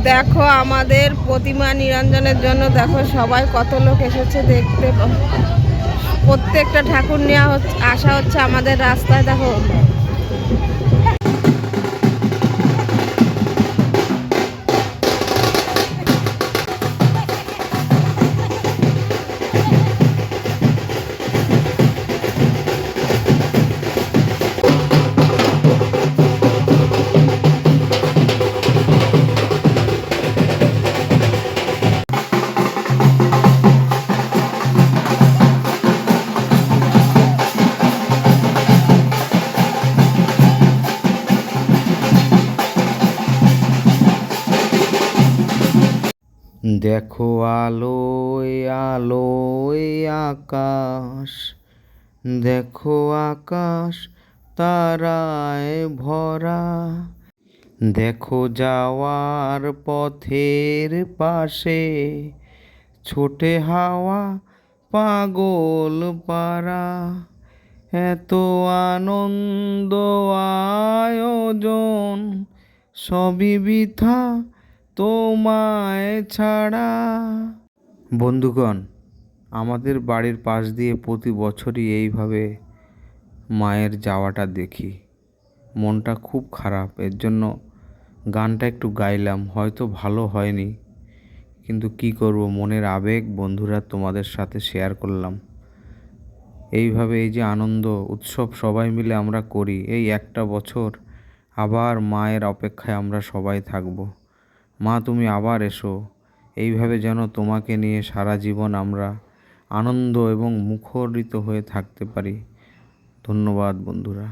দেখো আমাদের প্রতিমা নিরঞ্জনের জন্য দেখো সবাই কত লোক এসেছে দেখতে। প্রত্যেকটা ঠাকুর নিয়ে আসা হচ্ছে আমাদের রাস্তায়। দেখো দেখো আলোয় আলোয় আকাশ, দেখো আকাশ তারায় ভরা, দেখো যাওয়ার পথের পাশে ছোটে হাওয়া পাগল পারা। এত আনন্দ আয়োজন সবই বৃথা তোমায় ছাড়া। বন্ধুগণ, আমাদের বাড়ির পাশ দিয়ে প্রতি বছরই এইভাবে মায়ের যাওয়াটা দেখি, মনটা খুব খারাপ। এর জন্য গানটা একটু গাইলাম, হয়তো ভালো হয়নি, কিন্তু কি করব, মনের আবেগ বন্ধুরা তোমাদের সাথে শেয়ার করলাম। এইভাবে এই যে আনন্দ উৎসব সবাই মিলে আমরা করি, এই একটা বছর আবার মায়ের অপেক্ষায় আমরা সবাই থাকব। মা তুমি আবার এসো, এইভাবে যেন তোমাকে নিয়ে সারা জীবন আমরা আনন্দ এবং মুখরিত হয়ে থাকতে পারি। ধন্যবাদ বন্ধুরা।